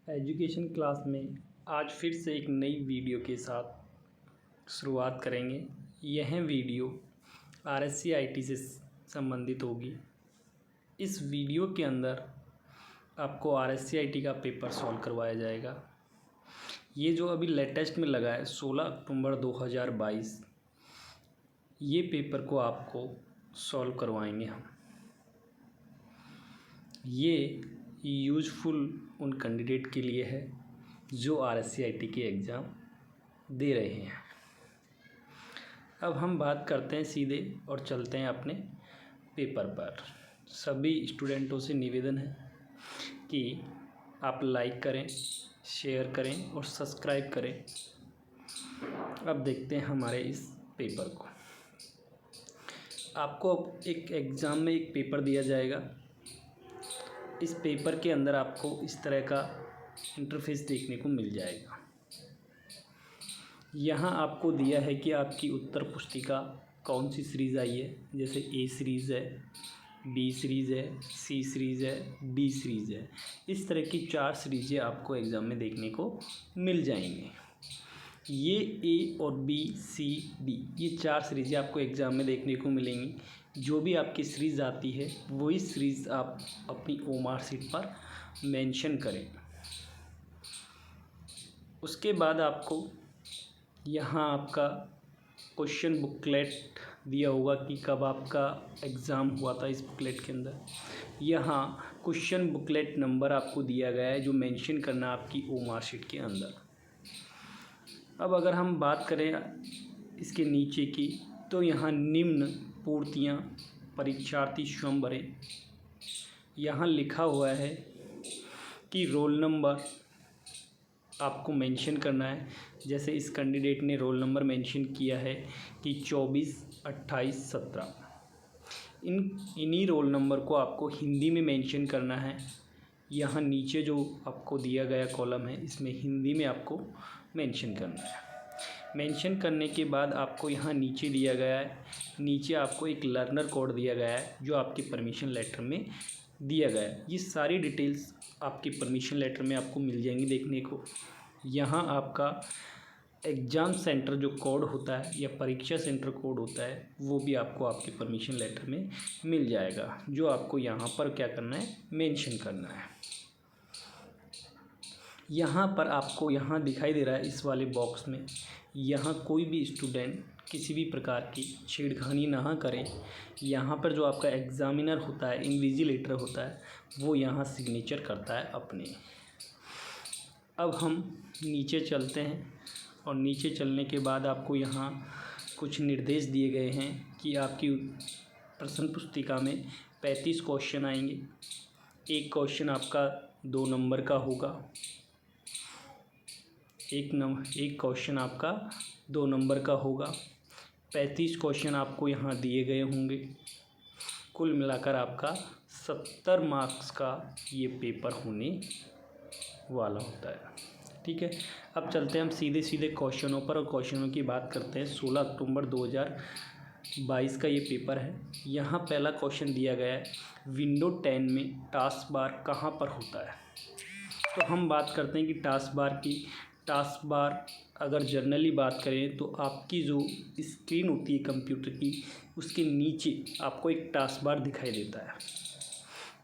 Education class में आज फिर से एक नई वीडियो के साथ शुरुआत करेंगे। यह वीडियो आरएससी आईटी से संबंधित होगी। इस वीडियो के अंदर आपको आरएससी आईटी का पेपर सॉल्व करवाया जाएगा। ये जो अभी लेटेस्ट में लगा है 16 अक्टूबर 2022, ये पेपर को आपको सॉल्व करवाएंगे हम। ये यूज़फुल उन कैंडिडेट के लिए है जो आरएससी आईटी के एग्ज़ाम दे रहे हैं। अब हम बात करते हैं सीधे और चलते हैं अपने पेपर पर। सभी स्टूडेंटों से निवेदन है कि आप लाइक करें, शेयर करें और सब्सक्राइब करें। अब देखते हैं हमारे इस पेपर को। आपको एक एग्ज़ाम में एक पेपर दिया जाएगा। इस पेपर के अंदर आपको इस तरह का इंटरफेस देखने को मिल जाएगा। यहाँ आपको दिया है कि आपकी उत्तर पुस्तिका कौन सी सीरीज़ आई है। जैसे ए सीरीज़ है, बी सीरीज़ है, सी सीरीज़ है, डी सीरीज़ है। इस तरह की 4 सीरीज़ें आपको एग्ज़ाम में देखने को मिल जाएंगी। ये ए और बी, सी, डी, ये 4 सीरीज़ें आपको एग्ज़ाम में देखने को मिलेंगी। जो भी आपकी सीरीज़ आती है वही सीरीज़ आप अपनी ओमार शीट पर मेंशन करें। उसके बाद आपको यहाँ आपका क्वेश्चन बुकलेट दिया होगा कि कब आपका एग्ज़ाम हुआ था। इस बुकलेट के अंदर यहाँ क्वेश्चन बुकलेट नंबर आपको दिया गया है जो मेंशन करना आपकी ओमार शीट के अंदर। अब अगर हम बात करें इसके नीचे की, तो यहाँ निम्न पूर्तियाँ परीक्षार्थी स्वयं भरें। यहाँ लिखा हुआ है कि रोल नंबर आपको मेंशन करना है। जैसे इस कैंडिडेट ने रोल नंबर मेंशन किया है कि 24, 28, 17। इन्हीं रोल नंबर को आपको हिंदी में मेंशन करना है। यहाँ नीचे जो आपको दिया गया कॉलम है इसमें हिंदी में आपको मेंशन करना है। मेंशन करने के बाद आपको यहाँ नीचे दिया गया है, नीचे आपको एक लर्नर कोड दिया गया है जो आपके परमिशन लेटर में दिया गया है। ये सारी डिटेल्स आपके परमिशन लेटर में आपको मिल जाएंगी देखने को। यहाँ आपका एग्ज़ाम सेंटर जो कोड होता है या परीक्षा सेंटर कोड होता है वो भी आपको आपके परमिशन लेटर में मिल जाएगा, जो आपको यहाँ पर क्या करना है, मेंशन करना है। यहाँ पर आपको यहाँ दिखाई दे रहा है इस वाले बॉक्स में, यहाँ कोई भी स्टूडेंट किसी भी प्रकार की छेड़खानी ना करें। यहाँ पर जो आपका एग्ज़ामिनर होता है, इन्विजिलेटर होता है, वो यहाँ सिग्नेचर करता है अपने। अब हम नीचे चलते हैं और नीचे चलने के बाद आपको यहाँ कुछ निर्देश दिए गए हैं कि आपकी प्रश्न पुस्तिका में 35 क्वेश्चन आएंगे। एक क्वेश्चन आपका 2 नंबर का होगा। एक क्वेश्चन आपका 2 नंबर का होगा। 35 क्वेश्चन आपको यहाँ दिए गए होंगे। कुल मिलाकर आपका 70 मार्क्स का ये पेपर होने वाला होता है। ठीक है, अब चलते हैं हम सीधे सीधे क्वेश्चनों पर और क्वेश्चनों की बात करते हैं। 16 अक्टूबर 2022 का ये पेपर है। यहाँ पहला क्वेश्चन दिया गया है, विंडो 10 में टास्क बार कहाँ पर होता है। तो हम बात करते हैं कि टास्क बार अगर जनरली बात करें तो आपकी जो स्क्रीन होती है कंप्यूटर की, उसके नीचे आपको एक टास्क बार दिखाई देता है,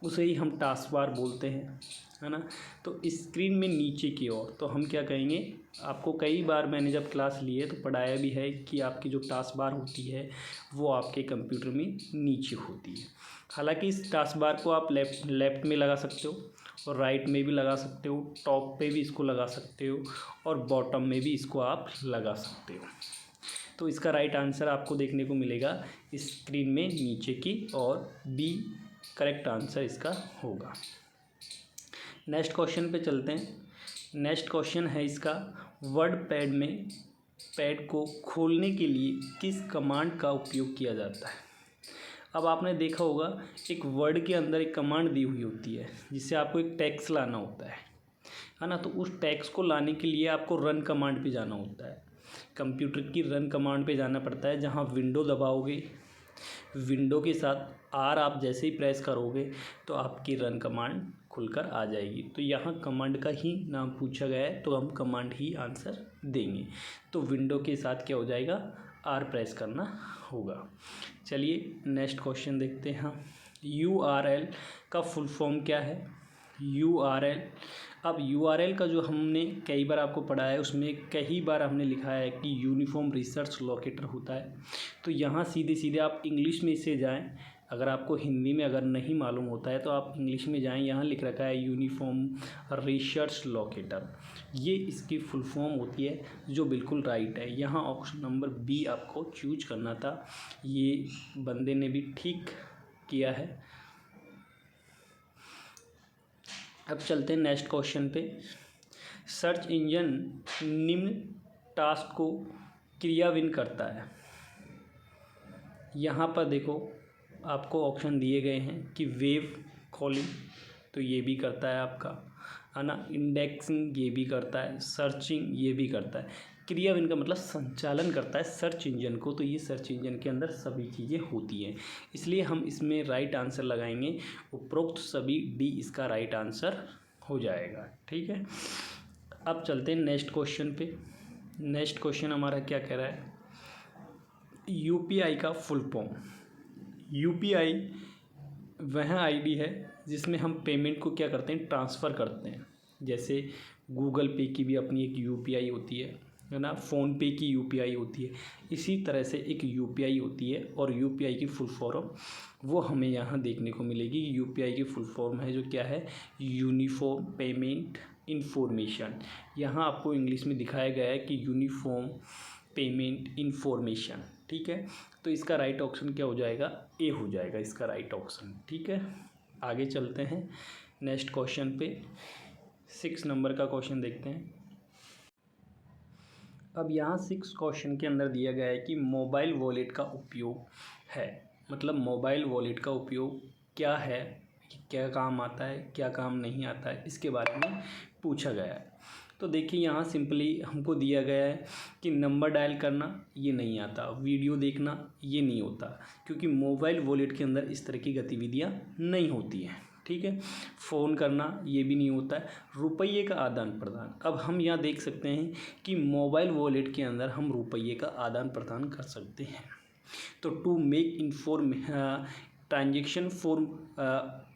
उसे ही हम टास्क बार बोलते हैं, है ना। तो स्क्रीन में नीचे की ओर तो हम क्या कहेंगे, आपको कई बार मैंने जब क्लास ली है तो पढ़ाया भी है कि आपकी जो टास्क बार होती है वो आपके कंप्यूटर में नीचे होती है। हालांकि इस टास्क बार को आप लेफ़्ट में लगा सकते हो और राइट में भी लगा सकते हो, टॉप पे भी इसको लगा सकते हो और बॉटम में भी इसको आप लगा सकते हो। तो इसका राइट आंसर आपको देखने को मिलेगा स्क्रीन में नीचे की, और बी करेक्ट आंसर इसका होगा। नेक्स्ट क्वेश्चन पे चलते हैं। नेक्स्ट क्वेश्चन है इसका, वर्ड पैड में पैड को खोलने के लिए किस कमांड का उपयोग किया जाता है। अब आपने देखा होगा एक वर्ड के अंदर एक कमांड दी हुई होती है जिससे आपको एक टेक्स्ट लाना होता है ना। तो उस टेक्स्ट को लाने के लिए आपको रन कमांड पे जाना होता है। कंप्यूटर की रन कमांड पे जाना पड़ता है, जहाँ विंडो दबाओगे, विंडो के साथ आर आप जैसे ही प्रेस करोगे तो आपकी रन कमांड खुलकर आ जाएगी। तो यहाँ कमांड का ही नाम पूछा गया है तो हम कमांड ही आंसर देंगे। तो विंडो के साथ क्या हो जाएगा, आर प्रेस करना होगा। चलिए नेक्स्ट क्वेश्चन देखते हैं हम। URL का फुल फॉर्म क्या है? URL, अब URL का जो हमने कई बार आपको पढ़ा है उसमें कई बार हमने लिखा है कि यूनिफॉर्म रिसर्च लोकेटर होता है। तो यहाँ सीधे सीधे आप इंग्लिश में इसे जाएं, अगर आपको हिंदी में अगर नहीं मालूम होता है तो आप इंग्लिश में जाएं, यहाँ लिख रखा है यूनिफॉर्म रिसर्च लोकेटर, ये इसकी फुल फॉर्म होती है, जो बिल्कुल राइट है। यहाँ ऑप्शन नंबर बी आपको चूज करना था, ये बंदे ने भी ठीक किया है। अब चलते हैं नेक्स्ट क्वेश्चन पे। सर्च इंजन निम्न टास्क को क्रियान्वित करता है। यहाँ पर देखो आपको ऑप्शन दिए गए हैं कि वेब कॉलिंग तो ये भी करता है आपका, है ना, इंडेक्सिंग ये भी करता है, सर्चिंग ये भी करता है। क्रियान्वित का मतलब संचालन करता है सर्च इंजन को, तो ये सर्च इंजन के अंदर सभी चीज़ें होती हैं, इसलिए हम इसमें राइट आंसर लगाएंगे उपरोक्त सभी, डी इसका राइट आंसर हो जाएगा। ठीक है, अब चलते हैं नेक्स्ट क्वेश्चन पे। नेक्स्ट क्वेश्चन हमारा क्या कह रहा है, UPI का फुल फॉर्म। UPI वह आईडी है जिसमें हम पेमेंट को क्या करते हैं, ट्रांसफ़र करते हैं। जैसे गूगल पे की भी अपनी एक UPI होती है ना, फ़ोन पे की UPI होती है, इसी तरह से एक UPI होती है। और UPI की फुल फॉर्म वो हमें यहाँ देखने को मिलेगी। UPI की फुल फॉर्म है जो क्या है, यूनिफॉर्म पेमेंट इंफॉर्मेशन। यहाँ आपको इंग्लिश में दिखाया गया है कि यूनिफॉर्म पेमेंट इंफॉर्मेशन। ठीक है, तो इसका राइट ऑप्शन क्या हो जाएगा, ए हो जाएगा इसका राइट ऑप्शन। ठीक है, आगे चलते हैं नेक्स्ट क्वेश्चन पे। 6 नंबर का क्वेश्चन देखते हैं। अब यहाँ 6 क्वेश्चन के अंदर दिया गया है कि मोबाइल वॉलेट का उपयोग है, मतलब मोबाइल वॉलेट का उपयोग क्या है, क्या काम आता है, क्या काम नहीं आता है, इसके बारे में पूछा गया है। तो देखिए यहाँ सिंपली हमको दिया गया है कि नंबर डायल करना ये नहीं आता, वीडियो देखना ये नहीं होता, क्योंकि मोबाइल वॉलेट के अंदर इस तरह की गतिविधियाँ नहीं होती हैं। ठीक है, फ़ोन करना ये भी नहीं होता है, रुपये का आदान प्रदान। अब हम यहाँ देख सकते हैं कि मोबाइल वॉलेट के अंदर हम रुपये का आदान प्रदान कर सकते हैं। तो to make transaction for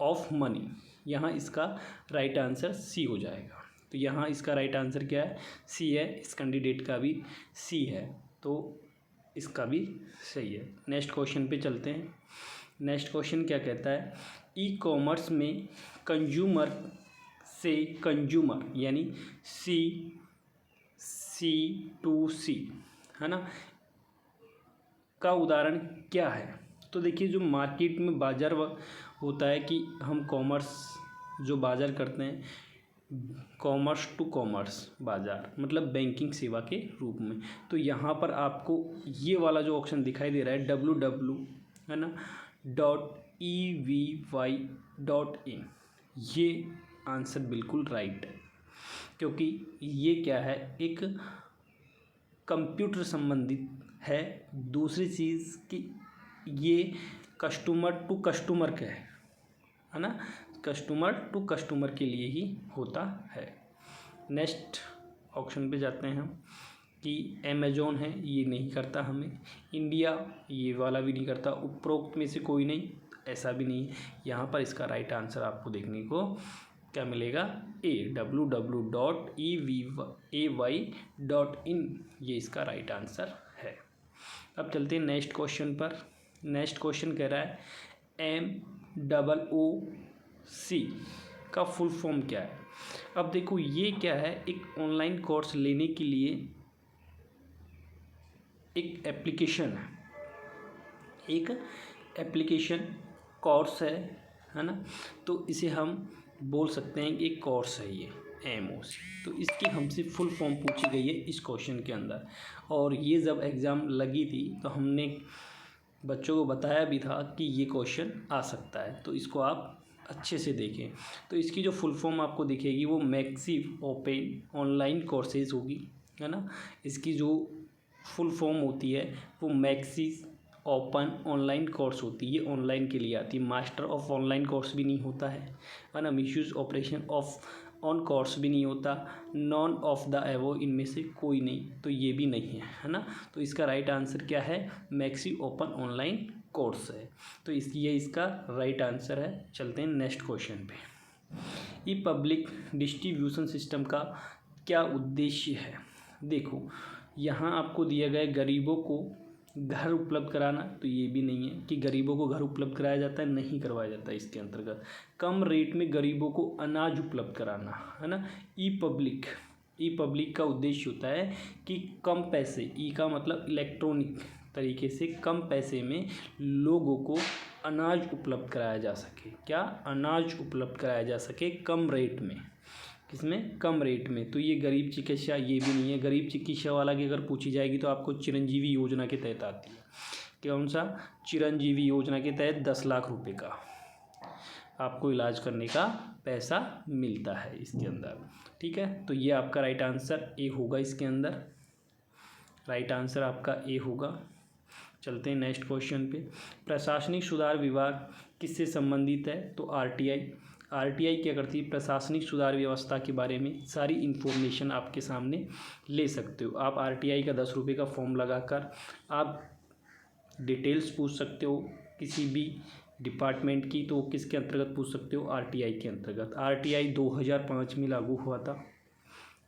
of money, यहाँ इसका राइट आंसर सी हो जाएगा। तो यहाँ इसका राइट आंसर क्या है, सी है। इस कैंडिडेट का भी सी है, तो इसका भी सही है। नेक्स्ट क्वेश्चन पे चलते हैं। नेक्स्ट क्वेश्चन क्या कहता है, ई कॉमर्स में कंज्यूमर से कंज्यूमर यानी C2C, है ना, का उदाहरण क्या है। तो देखिए जो मार्केट में बाज़ार होता है कि हम कॉमर्स जो बाज़ार करते हैं, कॉमर्स टू कॉमर्स बाज़ार, मतलब बैंकिंग सेवा के रूप में। तो यहाँ पर आपको ये वाला जो ऑप्शन दिखाई दे रहा है www, है ना, .evy.in, ये आंसर बिल्कुल राइट है, क्योंकि ये क्या है, एक कंप्यूटर संबंधित है। दूसरी चीज़ कि ये कस्टमर टू कस्टमर का है ना, कस्टमर टू कस्टमर के लिए ही होता है। नेक्स्ट ऑप्शन पे जाते हैं हम कि अमेज़ॉन है, ये नहीं करता हमें। इंडिया ये वाला भी नहीं करता। उपरोक्त में से कोई नहीं, ऐसा भी नहीं। यहाँ पर इसका राइट आंसर आपको देखने को क्या मिलेगा, ए www.evay.in, ये इसका राइट आंसर है। अब चलते हैं नेक्स्ट क्वेश्चन पर। नेक्स्ट क्वेश्चन कह रहा है MOOC का फुल फॉर्म क्या है। अब देखो ये क्या है, एक ऑनलाइन कोर्स लेने के लिए एक एप्लीकेशन है, एक एप्लीकेशन कोर्स है ना। तो इसे हम बोल सकते हैं कि एक कोर्स है ये MOOC। तो इसकी हमसे फुल फॉर्म पूछी गई है इस क्वेश्चन के अंदर, और ये जब एग्ज़ाम लगी थी तो हमने बच्चों को बताया भी था कि ये क्वेश्चन आ सकता है, तो इसको आप अच्छे से देखें। तो इसकी जो फुल फॉर्म आपको दिखेगी वो मैसिव ओपन ऑनलाइन कोर्सेज होगी, है ना। इसकी जो फुल फॉर्म होती है वो मैसिव ओपन ऑनलाइन कोर्स होती है, ये ऑनलाइन के लिए आती है। मास्टर ऑफ ऑनलाइन कोर्स भी नहीं होता है ना। Misuse operation of on course भी नहीं होता। नॉन ऑफ द एवो, इनमें से कोई नहीं, तो ये भी नहीं है ना। तो इसका राइट आंसर क्या है, मैक्सी ओपन ऑनलाइन कोर्स है। तो ये इसका राइट आंसर है। चलते हैं नेक्स्ट क्वेश्चन पे। ई पब्लिक डिस्ट्रीब्यूशन सिस्टम का क्या उद्देश्य है। देखो यहाँ आपको दिया गया गरीबों को घर उपलब्ध कराना, तो ये भी नहीं है कि गरीबों को घर उपलब्ध कराया जाता है, नहीं करवाया जाता है। इसके अंतर्गत कम रेट में गरीबों को अनाज उपलब्ध कराना, है ना। ई पब्लिक का उद्देश्य होता है कि कम पैसे, ई का मतलब इलेक्ट्रॉनिक तरीके से कम पैसे में लोगों को अनाज उपलब्ध कराया जा सके। क्या, अनाज उपलब्ध कराया जा सके कम रेट में। किसमें, कम रेट में। तो ये गरीब चिकित्सा, ये भी नहीं है। गरीब चिकित्सा वाला की अगर पूछी जाएगी तो आपको चिरंजीवी योजना के तहत आती है। कौन सा, चिरंजीवी योजना के तहत 10 लाख रुपए का आपको इलाज करने का पैसा मिलता है इसके अंदर। ठीक है, तो ये आपका राइट आंसर ए होगा। इसके अंदर राइट आंसर आपका ए होगा। चलते हैं नेक्स्ट क्वेश्चन पे। प्रशासनिक सुधार विभाग किससे संबंधित है, तो आरटीआई क्या करती है, प्रशासनिक सुधार व्यवस्था के बारे में सारी इन्फॉर्मेशन आपके सामने ले सकते हो। आप आरटीआई का 10 रुपये का फॉर्म लगाकर आप डिटेल्स पूछ सकते हो किसी भी डिपार्टमेंट की। तो किसके अंतर्गत पूछ सकते हो, आरटीआई के अंतर्गत। आरटीआई 2005 में लागू हुआ था,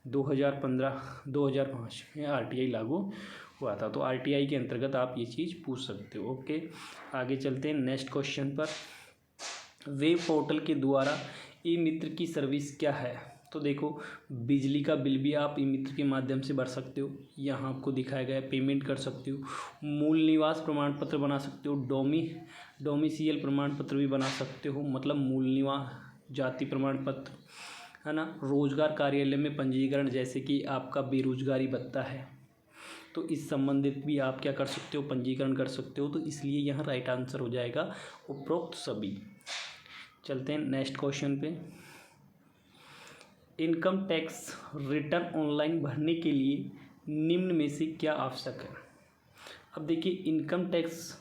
2005 में आरटीआई लागू हुआ था। तो आरटीआई के अंतर्गत आप ये चीज़ पूछ सकते हो। ओके, आगे चलते हैं नेक्स्ट क्वेश्चन पर। वेब पोर्टल के द्वारा ई मित्र की सर्विस क्या है। तो देखो बिजली का बिल भी आप ई मित्र के माध्यम से भर सकते हो, यहाँ आपको दिखाया गया है। पेमेंट कर सकते हो, मूल निवास प्रमाण पत्र बना सकते हो, डोमिसियल प्रमाण पत्र भी बना सकते हो, मतलब मूल निवास, जाति प्रमाण पत्र, है ना। रोजगार कार्यालय में पंजीकरण, जैसे कि आपका बेरोजगारी भत्ता है, तो इस संबंधित भी आप क्या कर सकते हो, पंजीकरण कर सकते हो। तो इसलिए यहाँ राइट आंसर हो जाएगा उपरोक्त सभी। चलते हैं नेक्स्ट क्वेश्चन पे। इनकम टैक्स रिटर्न ऑनलाइन भरने के लिए निम्न में से क्या आवश्यक है। अब देखिए इनकम टैक्स,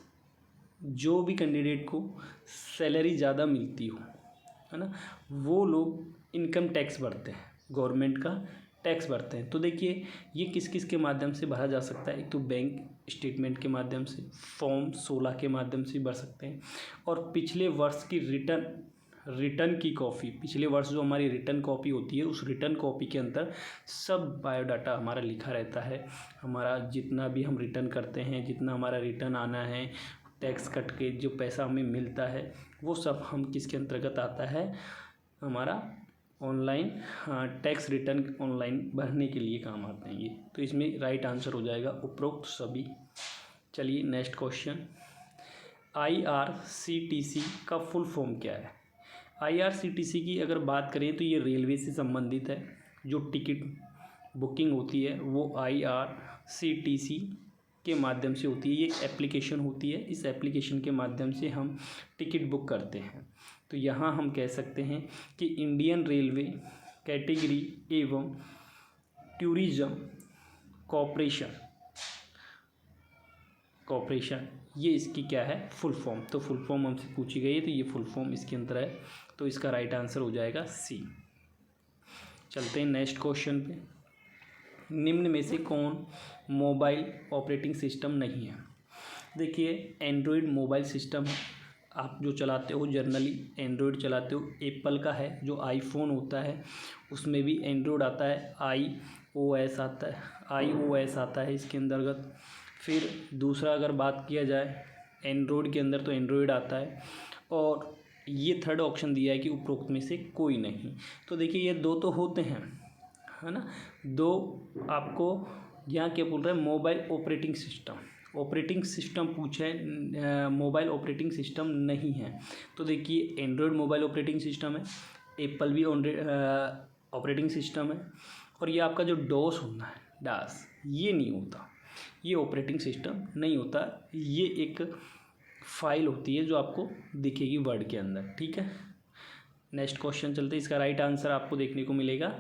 जो भी कैंडिडेट को सैलरी ज़्यादा मिलती हो, है ना, वो लोग इनकम टैक्स भरते हैं, गवर्नमेंट का टैक्स भरते हैं। तो देखिए ये किस किस के माध्यम से भरा जा सकता है। एक तो बैंक स्टेटमेंट के माध्यम से, फॉर्म 16 के माध्यम से भर सकते हैं, और पिछले वर्ष की रिटर्न की कॉपी, पिछले वर्ष जो हमारी रिटर्न कॉपी होती है, उस रिटर्न कॉपी के अंदर सब बायोडाटा हमारा लिखा रहता है। हमारा जितना भी हम रिटर्न करते हैं, जितना हमारा रिटर्न आना है, टैक्स कट के जो पैसा हमें मिलता है, वो सब हम किसके अंतर्गत आता है, हमारा ऑनलाइन टैक्स रिटर्न ऑनलाइन भरने के लिए काम आते हैं ये। तो इसमें राइट आंसर हो जाएगा उपरोक्त सभी। चलिए नेक्स्ट क्वेश्चन। IRCTC का फुल फॉर्म क्या है। IRCTC की अगर बात करें तो ये रेलवे से संबंधित है। जो टिकट बुकिंग होती है वो IRCTC के माध्यम से होती है। ये एप्लीकेशन होती है, इस एप्लीकेशन के माध्यम से हम टिकट बुक करते हैं। तो यहाँ हम कह सकते हैं कि इंडियन रेलवे कैटेगरी एवं टूरिज्म कॉर्पोरेशन, ये इसकी क्या है, फुल फॉर्म। तो फुल फॉर्म हमसे पूछी गई है, तो ये फुल फॉर्म इसके अंदर है। तो इसका राइट आंसर हो जाएगा सी। चलते हैं नेक्स्ट क्वेश्चन पे। निम्न में से कौन मोबाइल ऑपरेटिंग सिस्टम नहीं है। देखिए एंड्रॉयड मोबाइल सिस्टम है, आप जो चलाते हो जनरली एंड्रॉयड चलाते हो। एप्पल का है जो आईफोन होता है, उसमें भी एंड्रॉयड आता है, iOS आता है इसके अंतर्गत। फिर दूसरा अगर बात किया जाए एंड्रॉयड के अंदर, तो एंड्रॉयड आता है। और ये थर्ड ऑप्शन दिया है कि उपरोक्त में से कोई नहीं। तो देखिए ये दो तो होते हैं, है ना, दो आपको यहाँ क्या बोल रहा है, मोबाइल ऑपरेटिंग सिस्टम पूछा है, मोबाइल ऑपरेटिंग सिस्टम नहीं है। तो देखिए एंड्रॉयड मोबाइल ऑपरेटिंग सिस्टम है, एप्पल भी ऑपरेटिंग सिस्टम है, और ये आपका जो डॉस होना है, डास, ये नहीं होता, ये ऑपरेटिंग सिस्टम नहीं होता। ये एक फाइल होती है जो आपको दिखेगी वर्ड के अंदर। ठीक है, नेक्स्ट क्वेश्चन चलते हैं। इसका राइट आंसर आपको देखने को मिलेगा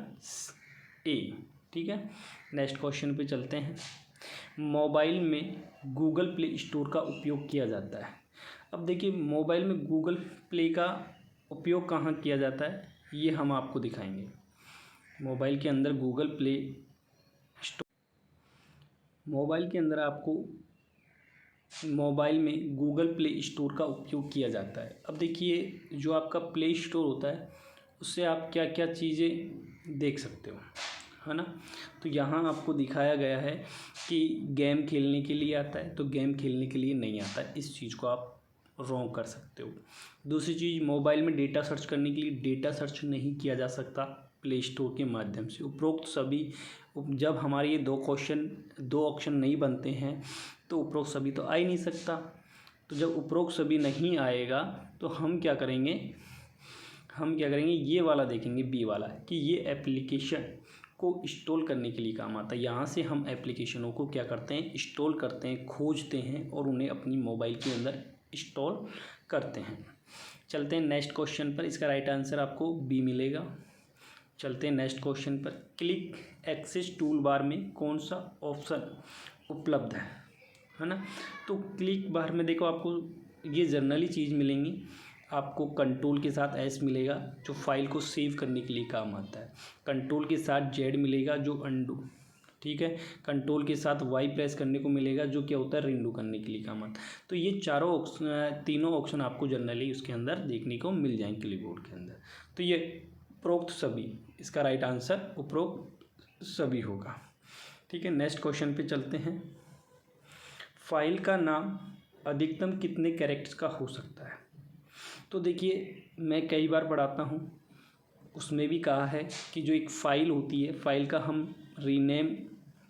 ए। ठीक है, नेक्स्ट क्वेश्चन पे चलते हैं। मोबाइल में गूगल प्ले स्टोर का उपयोग किया जाता है। अब देखिए मोबाइल में गूगल प्ले का उपयोग कहाँ किया जाता है, ये हम आपको दिखाएंगे। मोबाइल के अंदर गूगल प्ले स्टोर, मोबाइल के अंदर आपको मोबाइल में गूगल प्ले स्टोर का उपयोग किया जाता है। अब देखिए जो आपका प्ले स्टोर होता है उससे आप क्या क्या चीज़ें देख सकते हो, है ना। तो यहाँ आपको दिखाया गया है कि गेम खेलने के लिए आता है, तो गेम खेलने के लिए नहीं आता है, इस चीज़ को आप रॉन्ग कर सकते हो। दूसरी चीज़, मोबाइल में डेटा सर्च करने के लिए डेटा सर्च नहीं किया जा सकता प्ले स्टोर के माध्यम से। उपरोक्त सभी, जब हमारे ये दो ऑप्शन नहीं बनते हैं तो उपरोक्त सभी तो आ ही नहीं सकता। तो जब उपरोक्त सभी नहीं आएगा तो हम क्या करेंगे, ये वाला देखेंगे, बी वाला, कि ये एप्लीकेशन को इंस्टॉल करने के लिए काम आता है। यहाँ से हम एप्लीकेशनों को क्या करते हैं, इंस्टॉल करते हैं, खोजते हैं और उन्हें अपनी मोबाइल के अंदर इंस्टॉल करते हैं। चलते हैं नेक्स्ट क्वेश्चन पर, इसका राइट आंसर आपको बी मिलेगा। चलते हैं नेक्स्ट क्वेश्चन पर, क्लिक एक्सेस टूल बार में कौन सा ऑप्शन उपलब्ध है ना। तो क्लिक बार में देखो आपको ये जनरली चीज़ मिलेंगी, आपको कंट्रोल के साथ एस मिलेगा जो फाइल को सेव करने के लिए काम आता है, कंट्रोल के साथ जेड मिलेगा जो अंडू, ठीक है, कंट्रोल के साथ वाई प्रेस करने को मिलेगा जो क्या होता है, रिंडू करने के लिए काम आता है। तो ये तीनों ऑप्शन आपको जनरली उसके अंदर देखने को मिल जाएंगे कीबोर्ड के अंदर। तो ये उपरोक्त सभी, इसका राइट आंसर उपरोक्त सभी होगा। ठीक है, नेक्स्ट क्वेश्चन पे चलते हैं। फाइल का नाम अधिकतम कितने कैरेक्टर्स का हो सकता है। तो देखिए मैं कई बार पढ़ाता हूँ, उसमें भी कहा है कि जो एक फ़ाइल होती है, फ़ाइल का हम रीनेम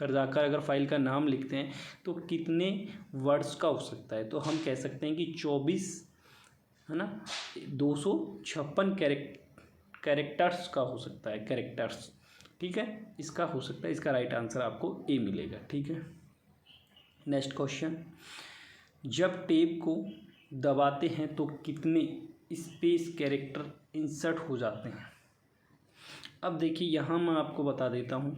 पर जाकर अगर फ़ाइल का नाम लिखते हैं तो कितने वर्ड्स का हो सकता है। तो हम कह सकते हैं कि 24, है ना, 256 कैरेक्टर्स का हो सकता है, कैरेक्टर्स, ठीक है, इसका हो सकता है। इसका राइट आंसर आपको ए मिलेगा। ठीक है, नेक्स्ट क्वेश्चन, जब टेब को दबाते हैं तो कितने स्पेस कैरेक्टर इंसर्ट हो जाते हैं। अब देखिए यहाँ मैं आपको बता देता हूँ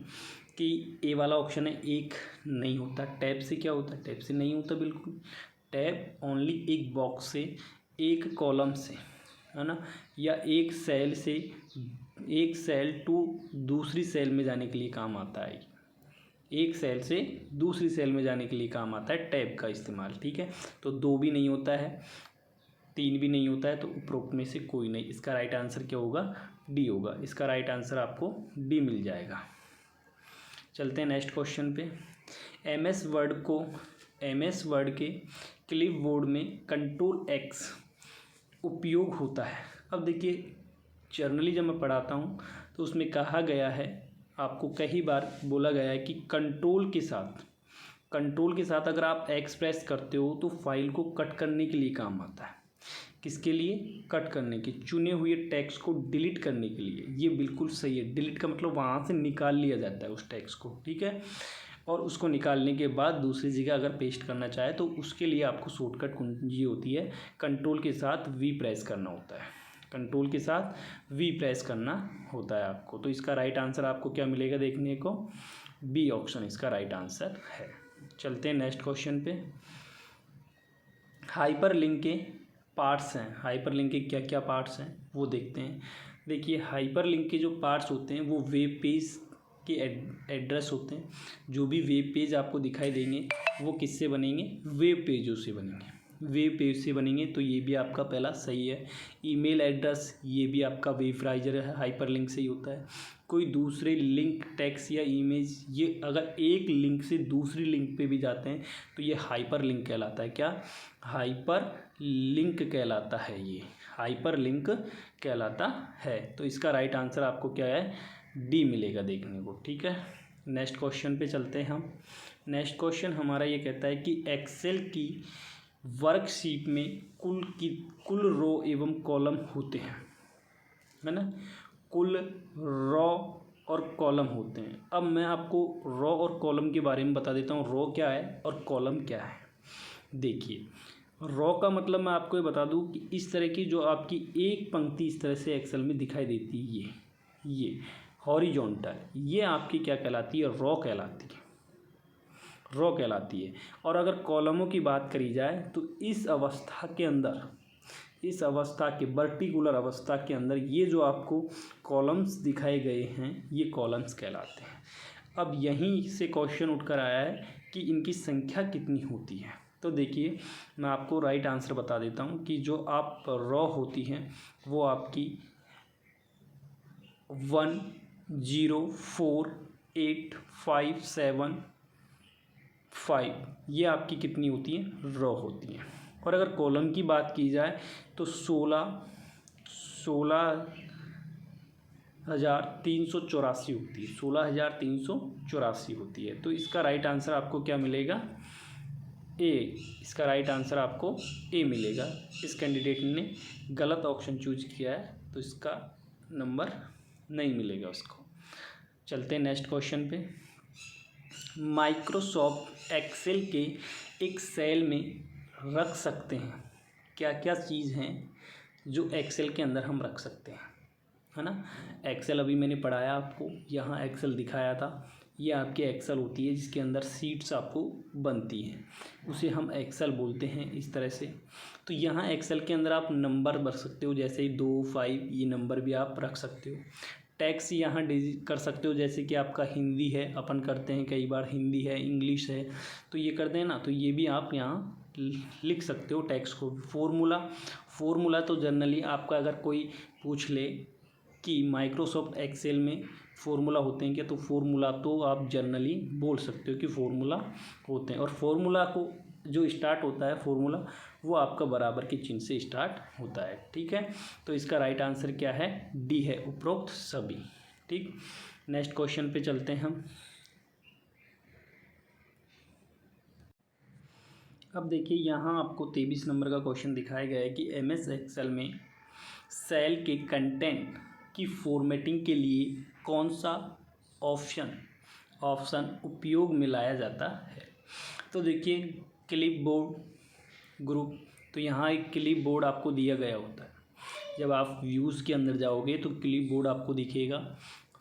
कि ए वाला ऑप्शन है, एक नहीं होता। टैब से क्या होता है, टैब से नहीं होता बिल्कुल। टैब ओनली एक बॉक्स से, एक कॉलम से, है ना, या एक सेल टू दूसरी सेल में जाने के लिए काम आता है। एक सेल से दूसरी सेल में जाने के लिए काम आता है टैब का इस्तेमाल। ठीक है, तो 2 भी नहीं होता है, 3 भी नहीं होता है, तो उपरोक्त में से कोई नहीं। इसका राइट आंसर क्या होगा, डी होगा। इसका राइट आंसर आपको डी मिल जाएगा। चलते हैं नेक्स्ट क्वेश्चन पे। एमएस वर्ड के क्लिपबोर्ड में कंट्रोल एक्स उपयोग होता है। अब देखिए जर्नली जब मैं पढ़ाता हूँ तो उसमें कहा गया है, आपको कई बार बोला गया है कि कंट्रोल के साथ अगर आप एक्स प्रेस करते हो तो फाइल को कट करने के लिए काम आता है। किसके लिए, कट करने के, चुने हुए टेक्स्ट को डिलीट करने के लिए। ये बिल्कुल सही है, डिलीट का मतलब वहाँ से निकाल लिया जाता है उस टेक्स्ट को। ठीक है, और उसको निकालने के बाद दूसरी जगह अगर पेस्ट करना चाहे तो उसके लिए आपको शॉर्टकट कुंजी होती है, कंट्रोल के साथ वी प्रेस करना होता है, कंट्रोल के साथ वी प्रेस करना होता है आपको। तो इसका राइट आंसर आपको क्या मिलेगा देखने को, बी ऑप्शन इसका राइट आंसर है। चलते हैं नेक्स्ट क्वेश्चन पे। हाइपरलिंक के पार्ट्स हैं, हाइपरलिंक के क्या क्या पार्ट्स हैं वो देखते हैं। देखिए हाइपरलिंक के जो पार्ट्स होते हैं वो वेब पेज के एड्रेस होते हैं। जो भी वेब पेज आपको दिखाई देंगे वो किससे बनेंगे, वेब पेजों से बनेंगे, वेब पेज से बनेंगे। तो ये भी आपका पहला सही है। ईमेल एड्रेस, ये भी आपका वेबराइजर है, हाइपरलिंक से ही होता है। कोई दूसरे लिंक, टेक्स्ट या इमेज, ये अगर एक लिंक से दूसरी लिंक पे भी जाते हैं तो ये हाइपरलिंक कहलाता है। क्या, हाइपरलिंक कहलाता है, ये हाइपरलिंक कहलाता है। तो इसका राइट आंसर आपको क्या है, डी मिलेगा देखने को। ठीक है, नेक्स्ट क्वेश्चन पे चलते हैं हम। नेक्स्ट क्वेश्चन हमारा ये कहता है कि एक्सेल की वर्कशीट में कुल रो एवं कॉलम होते हैं, है ना, कुल रो और कॉलम होते हैं। अब मैं आपको रो और कॉलम के बारे में बता देता हूँ, रो क्या है और कॉलम क्या है। देखिए रो का मतलब मैं आपको ये बता दूँ कि इस तरह की जो आपकी एक पंक्ति इस तरह से एक्सेल में दिखाई देती है, ये हॉरिजॉन्टल, ये आपकी क्या कहलाती है, रो कहलाती है। रो कहलाती है। और अगर कॉलमों की बात करी जाए तो इस अवस्था के अंदर, इस अवस्था के पर्टिकुलर अवस्था के अंदर ये जो आपको कॉलम्स दिखाए गए हैं ये कॉलम्स कहलाते हैं। अब यहीं से क्वेश्चन उठकर आया है कि इनकी संख्या कितनी होती है। तो देखिए मैं आपको राइट आंसर बता देता हूँ कि जो आप रो होती हैं वो आपकी 1 0 4 8 5 7 5 ये आपकी कितनी होती हैं, रो होती हैं। और अगर कॉलम की बात की जाए तो 16,384 होती है, 16,384 होती है। तो इसका राइट आंसर आपको क्या मिलेगा, ए। इसका राइट आंसर आपको ए मिलेगा। इस कैंडिडेट ने गलत ऑप्शन चूज किया है तो इसका नंबर नहीं मिलेगा उसको। चलते हैं नेक्स्ट क्वेश्चन पे। माइक्रोसॉफ्ट एक्सेल के एक सेल में रख सकते हैं, क्या क्या चीज़ हैं जो एक्सेल के अंदर हम रख सकते हैं, है ना। एक्सेल अभी मैंने पढ़ाया आपको, यहाँ एक्सेल दिखाया था। ये आपकी एक्सेल होती है जिसके अंदर सीट्स आपको बनती हैं, उसे हम एक्सेल बोलते हैं इस तरह से। तो यहाँ एक्सेल के अंदर आप नंबर भर सकते हो, जैसे 2 5 ये नंबर भी आप रख सकते हो। टैक्स यहाँ कर सकते हो, जैसे कि आपका हिंदी है, अपन करते हैं कई बार, हिंदी है, इंग्लिश है, तो ये करते हैं ना, तो ये भी आप यहाँ लिख सकते हो टैक्स को। फॉर्मूला तो जनरली आपका अगर कोई पूछ ले कि माइक्रोसॉफ्ट एक्सेल में फॉर्मूला होते हैं क्या, तो फॉर्मूला तो आप जनरली बोल सकते हो कि फॉर्मूला होते हैं। और फॉर्मूला को जो स्टार्ट होता है फॉर्मूला, वो आपका बराबर के चिन्ह से स्टार्ट होता है, ठीक है। तो इसका राइट आंसर क्या है, डी है, उपरोक्त सभी। ठीक, नेक्स्ट क्वेश्चन पे चलते हैं हम। अब देखिए यहाँ आपको 23 नंबर का क्वेश्चन दिखाया गया है कि एमएस एक्सेल में सेल के कंटेंट की फॉर्मेटिंग के लिए कौन सा ऑप्शन उपयोग में लाया जाता है। तो देखिए क्लिप बोर्ड ग्रुप, तो यहाँ एक क्लिप बोर्ड आपको दिया गया होता है। जब आप व्यूज़ के अंदर जाओगे तो क्लिप बोर्ड आपको दिखेगा,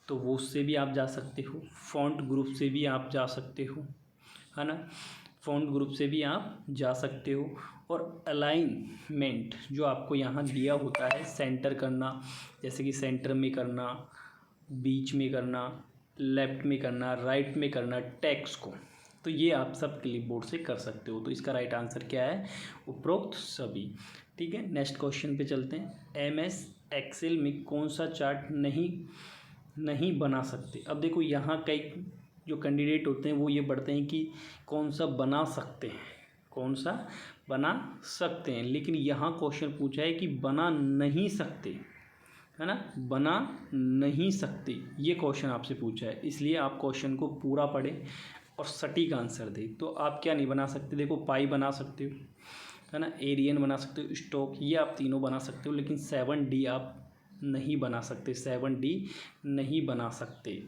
तो वो उससे भी आप जा सकते हो। फॉन्ट ग्रुप से भी आप जा सकते हो, है ना, फॉन्ट ग्रुप से भी आप जा सकते हो। और अलाइनमेंट जो आपको यहाँ दिया होता है, सेंटर करना, जैसे कि सेंटर में करना, बीच में करना, लेफ्ट में करना, राइट में करना टेक्स्ट को, तो ये आप सब क्लिपबोर्ड से कर सकते हो। तो इसका राइट आंसर क्या है, उपरोक्त सभी। ठीक है, नेक्स्ट क्वेश्चन पे चलते हैं। एमएस एक्सेल में कौन सा चार्ट नहीं बना सकते। अब देखो यहाँ कई जो कैंडिडेट होते हैं वो ये पढ़ते हैं कि कौन सा बना सकते हैं, कौन सा बना सकते हैं, लेकिन यहाँ क्वेश्चन पूछा है कि बना नहीं सकते, है ना, बना नहीं सकते, ये क्वेश्चन आपसे पूछा है। इसलिए आप क्वेश्चन को पूरा पढ़ें और सटीक आंसर दें। तो आप क्या नहीं बना सकते, देखो पाई बना सकते हो, है ना, एरियन बना सकते हो, स्टॉक, ये आप तीनों बना सकते हो, लेकिन 7D आप नहीं बना सकते, 7D नहीं बना सकते।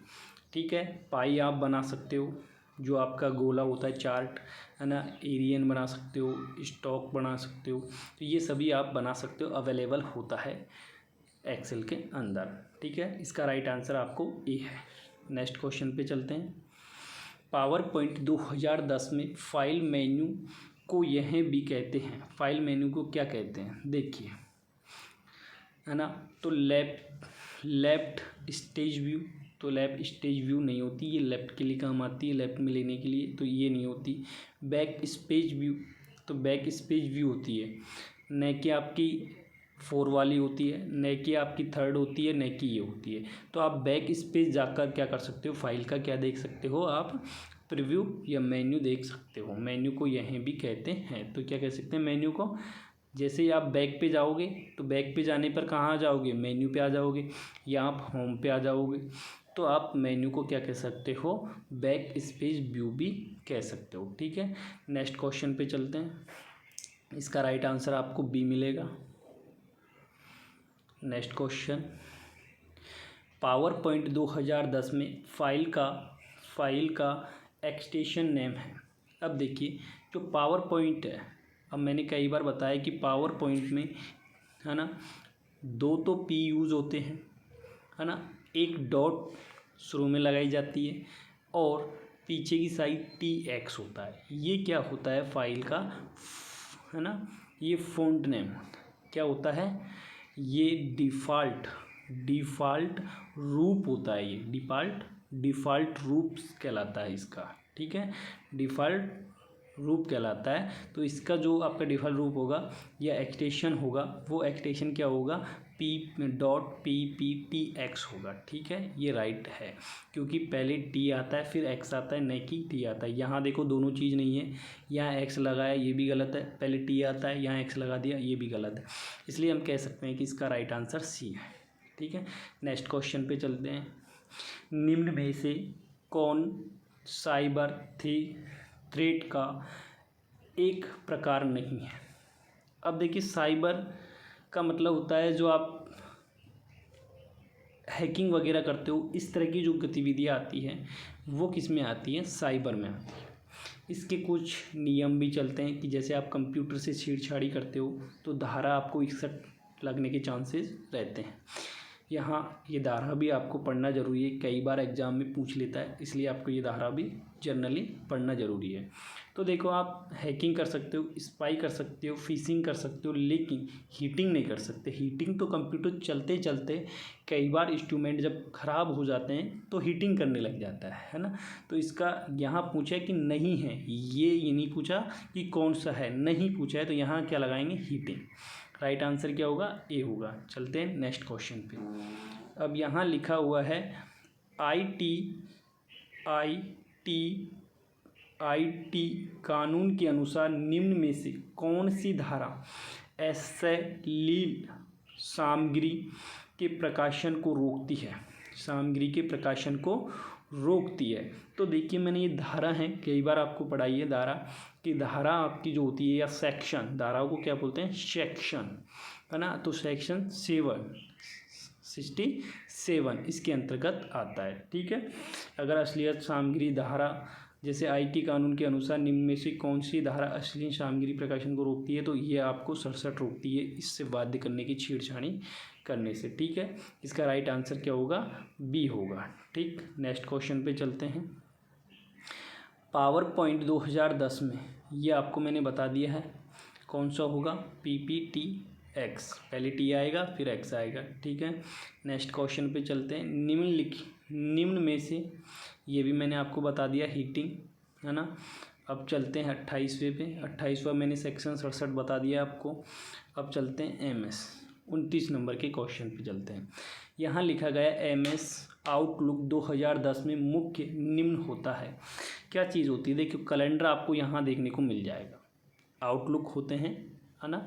ठीक है, पाई आप बना सकते हो, जो आपका गोला होता है चार्ट, है ना, एरियन बना सकते हो, स्टॉक बना सकते हो, तो ये सभी आप बना सकते हो, अवेलेबल होता है एक्सेल के अंदर। ठीक है, इसका राइट आंसर आपको ए है। नेक्स्ट क्वेश्चन पे चलते हैं। पावर पॉइंट 2010 में फाइल मेन्यू को यह भी कहते हैं, फाइल मेन्यू को क्या कहते हैं, देखिए, है ना, तो लेफ्ट स्टेज व्यू, तो लेफ्ट स्टेज व्यू नहीं होती, ये लेफ्ट के लिए काम आती है, लेफ्ट में लेने के लिए, तो ये नहीं होती। बैक स्पेस व्यू, तो बैक स्पेस व्यू होती है, न कि आपकी 4 वाली होती है, न कि आपकी 3rd होती है, न कि ये होती है। तो आप बैक स्पेस जाकर क्या कर सकते हो, फाइल का क्या देख सकते हो, आप प्रीव्यू या मेन्यू देख सकते हो। मेन्यू को यहीं भी कहते हैं, तो क्या कह सकते हैं मेन्यू को, जैसे ही आप बैक पे जाओगे तो बैक पे जाने पर कहाँ आ जाओगे, मेन्यू पे आ जाओगे, या आप होम पे आ जाओगे, तो आप मेन्यू को क्या कह सकते हो, बैक स्पेस व्यू भी कह सकते हो। ठीक है, नेक्स्ट क्वेश्चन पे चलते हैं। इसका राइट आंसर आपको बी मिलेगा। नेक्स्ट क्वेश्चन, पावर पॉइंट 2010 में फाइल का एक्सटेंशन नेम है। अब देखिए जो पावर पॉइंट है, अब मैंने कई बार बताया कि पावर पॉइंट में, है ना, 2 तो P यूज़ होते हैं, है ना, एक डॉट शुरू में लगाई जाती है और पीछे की साइड TX होता है। ये क्या होता है फाइल का, है ना, ये फ़ॉन्ट नेम क्या होता है, ये डिफ़ॉल्ट रूप होता है, ये डिफ़ॉल्ट रूप कहलाता है इसका, ठीक है, डिफ़ॉल्ट रूप कहलाता है। तो इसका जो आपका डिफ़ॉल्ट रूप होगा या एक्सटेंशन होगा, वो एक्सटेंशन क्या होगा, p.PPPX होगा, ठीक है। ये राइट है क्योंकि पहले T आता है फिर X आता है, नहीं कि T आता है। यहाँ देखो दोनों चीज़ नहीं है, यहाँ X लगाया ये भी गलत है, पहले T आता है यहाँ X लगा दिया ये भी गलत है, इसलिए हम कह सकते हैं कि इसका राइट आंसर C है, ठीक है। नेक्स्ट क्वेश्चन पे चलते हैं। निम्न में से कौन साइबर थ्रेट का एक प्रकार नहीं है। अब देखिए साइबर का मतलब होता है जो आप हैकिंग वगैरह करते हो, इस तरह की जो गतिविधियाँ आती हैं वो किस में आती हैं, साइबर में आती है। इसके कुछ नियम भी चलते हैं कि जैसे आप कंप्यूटर से छेड़छाड़ी करते हो तो धारा आपको 61 लगने के चांसेस रहते हैं। यहाँ ये धारा भी आपको पढ़ना ज़रूरी है, कई बार एग्ज़ाम में पूछ लेता है, इसलिए आपको ये धारा भी जनरली पढ़ना ज़रूरी है। तो देखो आप हैकिंग कर सकते हो, स्पाई कर सकते हो, फिशिंग कर सकते हो, लेकिन हीटिंग नहीं कर सकते। हीटिंग तो कंप्यूटर चलते चलते कई बार इंस्ट्रूमेंट जब ख़राब हो जाते हैं तो हीटिंग करने लग जाता है ना। तो इसका यहाँ पूछा है कि नहीं है, ये नहीं पूछा कि कौन सा है, नहीं पूछा है, तो यहाँ क्या लगाएंगे, हीटिंग। राइट आंसर क्या होगा, ए होगा। चलते हैं नेक्स्ट क्वेश्चन पे। अब यहाँ लिखा हुआ है आईटी कानून के अनुसार निम्न में से कौन सी धारा अश्लील सामग्री के प्रकाशन को रोकती है, सामग्री के प्रकाशन को रोकती है। तो देखिए मैंने ये धारा है कई बार आपको पढ़ाई है, धारा की धारा आपकी जो होती है या सेक्शन, धाराओं को क्या बोलते हैं, सेक्शन, है ना। तो सेक्शन 67 इसके अंतर्गत आता है, ठीक है। अगर अश्लील सामग्री धारा जैसे आईटी कानून के अनुसार निम्न में से कौन सी धारा अश्लील सामग्री प्रकाशन को रोकती है, तो ये आपको 67 रोकती है, इससे बाध्य करने की छेड़छाड़ी करने से, ठीक है। इसका राइट आंसर क्या होगा, बी होगा, ठीक। नेक्स्ट क्वेश्चन पे चलते हैं। पावर पॉइंट 2010 में ये आपको मैंने बता दिया है कौन सा होगा, PPTX, पहले T आएगा फिर X आएगा, ठीक है। नेक्स्ट क्वेश्चन पे चलते हैं। निम्न में से, ये भी मैंने आपको बता दिया हीटिंग, है ना। अब चलते हैं 28वें पे। 28वां मैंने सेक्शन 67 बता दिया आपको। अब चलते हैं MS 29 नंबर के क्वेश्चन पे चलते हैं। यहाँ लिखा गया MS आउटलुक 2010 में मुख्य निम्न होता है। क्या चीज़ होती है, देखिए कैलेंडर आपको यहाँ देखने को मिल जाएगा। आउटलुक होते हैं, है ना,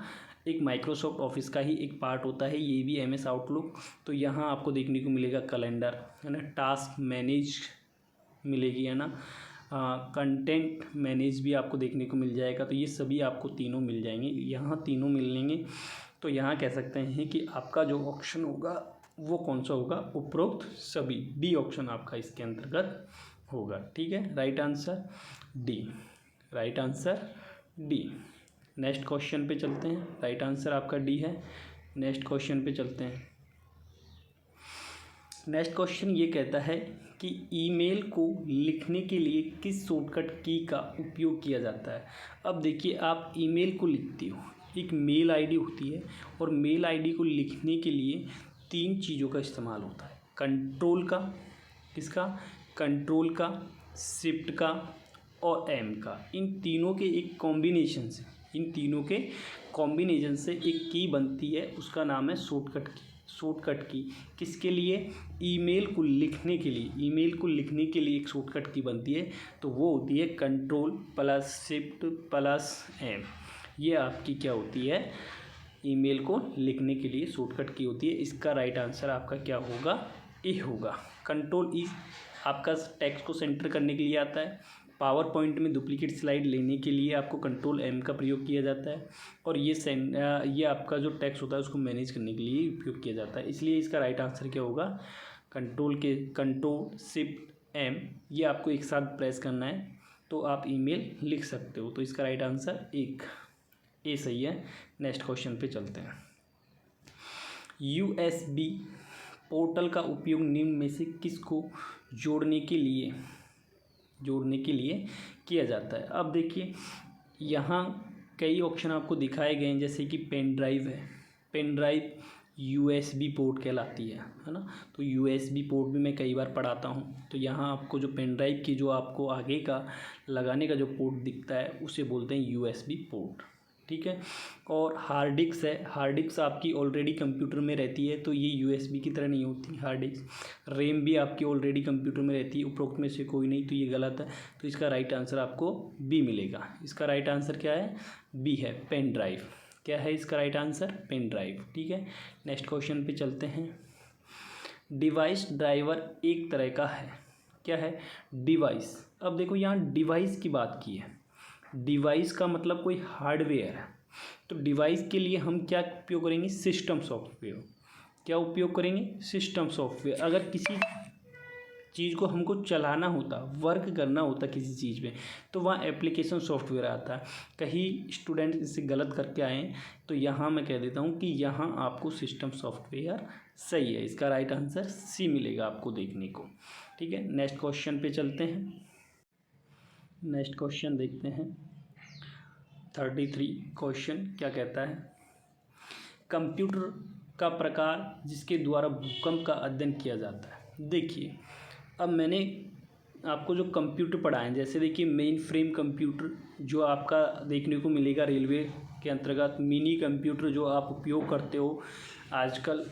एक माइक्रोसॉफ्ट ऑफिस का ही एक पार्ट होता है ये भी MS आउटलुक। तो यहाँ आपको देखने को मिलेगा कैलेंडर, है ना, टास्क मैनेज मिलेगी, है ना, कंटेंट मैनेज भी आपको देखने को मिल जाएगा। तो ये सभी आपको तीनों मिल जाएंगे, यहाँ तीनों मिलेंगे। तो यहाँ कह सकते हैं कि आपका जो ऑप्शन होगा वो कौन सा होगा, उपरोक्त सभी, डी ऑप्शन आपका इसके अंतर्गत होगा, ठीक है। Right answer D, right answer D. Next question पे चलते हैं। राइट आंसर आपका डी है। नेक्स्ट क्वेश्चन पे चलते हैं। नेक्स्ट क्वेश्चन ये कहता है कि ईमेल को लिखने के लिए किस शॉर्टकट की का उपयोग किया जाता है। अब देखिए आप ईमेल को लिखते हो, एक मेल आईडी होती है, और मेल आईडी को लिखने के लिए 3 चीज़ों का इस्तेमाल होता है, कंट्रोल का, किसका, कंट्रोल का, शिफ्ट का और एम का। इन तीनों के एक कॉम्बिनेशन से, इन तीनों के कॉम्बिनेशन से एक की बनती है, उसका नाम है शॉर्टकट की। शॉर्टकट की किसके लिए, ईमेल को लिखने के लिए, ईमेल को लिखने के लिए एक शॉर्टकट की बनती है, तो वो होती है control plus shift plus M. ये आपकी क्या होती है, ईमेल को लिखने के लिए शॉर्टकट की होती है। इसका राइट आंसर आपका क्या होगा, ए होगा। कंट्रोल ई आपका टेक्स्ट को सेंटर करने के लिए आता है। पावर पॉइंट में डुप्लीकेट स्लाइड लेने के लिए आपको कंट्रोल एम का प्रयोग किया जाता है, और ये आपका जो टेक्स्ट होता है उसको मैनेज करने के लिए उपयोग किया जाता है। इसलिए इसका राइट आंसर क्या होगा, कंट्रोल शिफ्ट एम, ये आपको एक साथ प्रेस करना है तो आप ईमेल लिख सकते हो। तो इसका राइट आंसर ए सही है। नेक्स्ट क्वेश्चन पे चलते हैं। USB पोर्टल का उपयोग निम्न में से किसको जोड़ने के लिए जोड़ने के लिए किया जाता है। अब देखिए यहाँ कई ऑप्शन आपको दिखाए गए हैं, जैसे कि पेन ड्राइव है। पेन ड्राइव USB पोर्ट कहलाती है ना। तो USB पोर्ट भी मैं कई बार पढ़ाता हूँ। तो यहाँ आपको जो पेन ड्राइव की जो आपको आगे का लगाने का जो पोर्ट दिखता है उसे बोलते हैं USB पोर्ट, ठीक है। और हार्ड डिस्क है। हार्ड डिस्क आपकी ऑलरेडी कंप्यूटर में रहती है, तो ये USB की तरह नहीं होती हार्ड डिस्क। रैम भी आपकी ऑलरेडी कंप्यूटर में रहती है, उपरोक्त में से कोई नहीं, तो ये गलत है। तो इसका राइट आंसर आपको बी मिलेगा। इसका राइट आंसर क्या है? बी है, पेन ड्राइव। क्या है इसका राइट आंसर? पेन ड्राइव, ठीक है। नेक्स्ट क्वेश्चन पे चलते हैं। डिवाइस ड्राइवर एक तरह का है। क्या है? डिवाइस। अब देखो यहाँ डिवाइस की बात की है। डिवाइस का मतलब कोई हार्डवेयर है। तो डिवाइस के लिए हम क्या उपयोग करेंगे? System software. क्या उपयोग करेंगे? System software. अगर किसी चीज़ को हमको चलाना होता, वर्क करना होता किसी चीज़ में, तो वहाँ एप्लीकेशन सॉफ्टवेयर आता है। कहीं स्टूडेंट इससे गलत करके आए, तो यहाँ मैं कह देता हूँ कि यहाँ आपको सिस्टम सॉफ्टवेयर सही है। इसका राइट आंसर सी मिलेगा आपको देखने को, ठीक है। नेक्स्ट क्वेश्चन पे चलते हैं। नेक्स्ट क्वेश्चन देखते हैं 33 क्वेश्चन क्या कहता है? कंप्यूटर का प्रकार जिसके द्वारा भूकंप का अध्ययन किया जाता है। देखिए अब मैंने आपको जो कंप्यूटर पढ़ाए हैं, जैसे देखिए मेन फ्रेम कंप्यूटर जो आपका देखने को मिलेगा रेलवे के अंतर्गत, मिनी कंप्यूटर जो आप उपयोग करते हो आजकल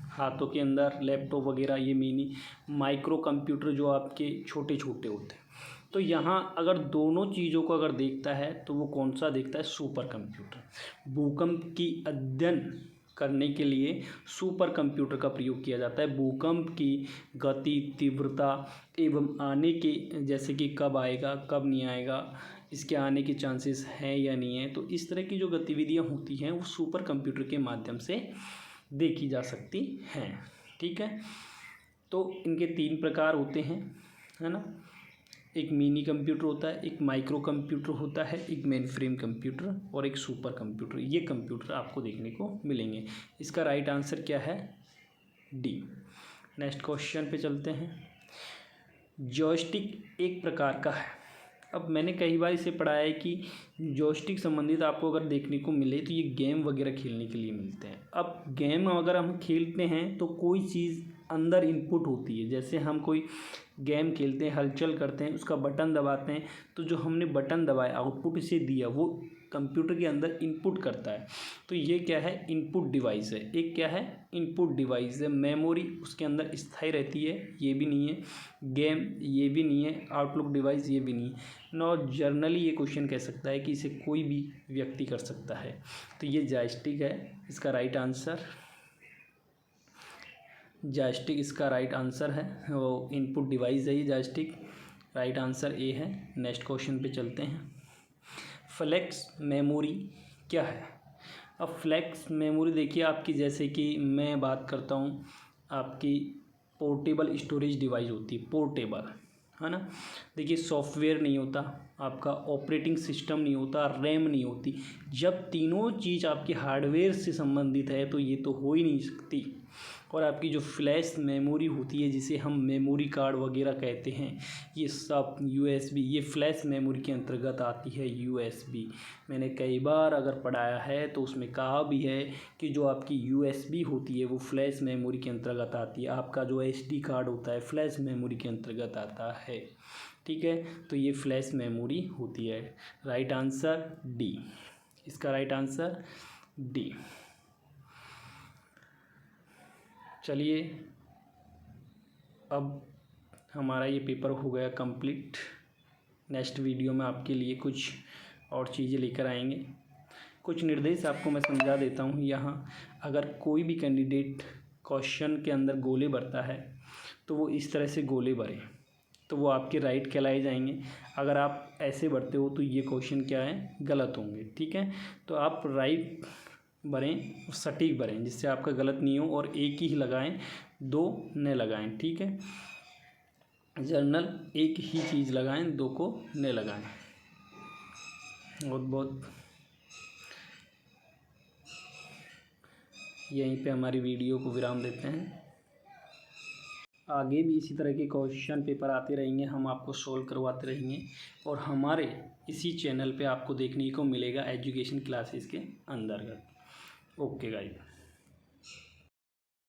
हाथों के अंदर, लैपटॉप वगैरह, ये मिनी, माइक्रो कंप्यूटर जो आपके छोटे छोटे होते हैं। तो यहाँ अगर दोनों चीज़ों को अगर देखता है तो वो कौन सा देखता है? Super computer. भूकंप की अध्ययन करने के लिए सुपर कंप्यूटर का प्रयोग किया जाता है। भूकंप की गति, तीव्रता एवं आने के, जैसे कि कब आएगा कब नहीं आएगा, इसके आने के चांसेस हैं या नहीं है, तो इस तरह की जो गतिविधियां होती हैं वो सुपर कंप्यूटर के माध्यम से देखी जा सकती हैं, ठीक है। तो इनके 3 प्रकार होते हैं, है ना। एक मिनी कंप्यूटर होता है, एक माइक्रो कंप्यूटर होता है, एक मेन फ्रेम कंप्यूटर और एक सुपर कंप्यूटर। ये कंप्यूटर आपको देखने को मिलेंगे। इसका राइट आंसर क्या है? डी। नेक्स्ट क्वेश्चन पे चलते हैं। जॉयस्टिक एक प्रकार का है। अब मैंने कई बार इसे पढ़ाया है कि जॉयस्टिक संबंधित आपको अगर देखने को मिले तो ये गेम वगैरह खेलने के लिए मिलते हैं। अब गेम अगर हम खेलते हैं तो कोई चीज़ अंदर इनपुट होती है। जैसे हम कोई गेम खेलते हैं, हलचल करते हैं, उसका बटन दबाते हैं, तो जो हमने बटन दबाया, आउटपुट इसे दिया, वो कंप्यूटर के अंदर इनपुट करता है। तो ये क्या है? इनपुट डिवाइस है। एक क्या है? इनपुट डिवाइस है। मेमोरी उसके अंदर स्थायी रहती है, ये भी नहीं है। गेम ये भी नहीं है। आउटलुक डिवाइस ये भी नहीं है। नौ जर्नली ये क्वेश्चन कह सकता है कि इसे कोई भी व्यक्ति कर सकता है। तो ये जॉयस्टिक है। इसका राइट आंसर जॉयस्टिक, इसका राइट आंसर है। वो इनपुट डिवाइस है ये जॉयस्टिक। राइट आंसर ए है। नेक्स्ट क्वेश्चन पे चलते हैं। फ्लैश मेमोरी क्या है? अब फ्लैश मेमोरी देखिए आपकी, जैसे कि मैं बात करता हूँ, आपकी पोर्टेबल स्टोरेज डिवाइस होती है, पोर्टेबल, है ना। देखिए सॉफ्टवेयर नहीं होता आपका, ऑपरेटिंग सिस्टम नहीं होता, रैम नहीं होती। जब तीनों चीज़ आपके हार्डवेयर से संबंधित है तो ये तो हो ही नहीं सकती। और आपकी जो फ्लैश मेमोरी होती है, जिसे हम मेमोरी कार्ड वगैरह कहते हैं, ये सब USB, ये फ्लैश मेमोरी के अंतर्गत आती है। USB मैंने कई बार अगर पढ़ाया है तो उसमें कहा भी है कि जो आपकी USB होती है वो फ्लैश मेमोरी के अंतर्गत आती है। आपका जो SD कार्ड होता है फ्लैश मेमोरी के अंतर्गत आता है, ठीक है। तो ये फ्लैश मेमोरी होती है। Right answer D. इसका राइट आंसर डी। चलिए अब हमारा ये पेपर हो गया कंप्लीट। नेक्स्ट वीडियो में आपके लिए कुछ और चीज़ें लेकर आएंगे। कुछ निर्देश आपको मैं समझा देता हूँ। यहाँ अगर कोई भी कैंडिडेट क्वेश्चन के अंदर गोले भरता है तो वो इस तरह से गोले भरे तो वो आपके राइट कहलाए जाएंगे। अगर आप ऐसे भरते हो तो ये क्वेश्चन क्या है? गलत होंगे, ठीक है। तो आप राइट भरें, सटीक भरें, जिससे आपका गलत नहीं हो, और एक ही लगाएं, 2 न लगाएं, ठीक है। जर्नल एक ही चीज़ लगाएं, 2 को न लगाएं। बहुत बहुत यहीं पे हमारी वीडियो को विराम देते हैं। आगे भी इसी तरह के क्वेश्चन पेपर आते रहेंगे, हम आपको सोल्व करवाते रहेंगे और हमारे इसी चैनल पे आपको देखने को मिलेगा एजुकेशन क्लासेस के अंतर्गत। Okay guys.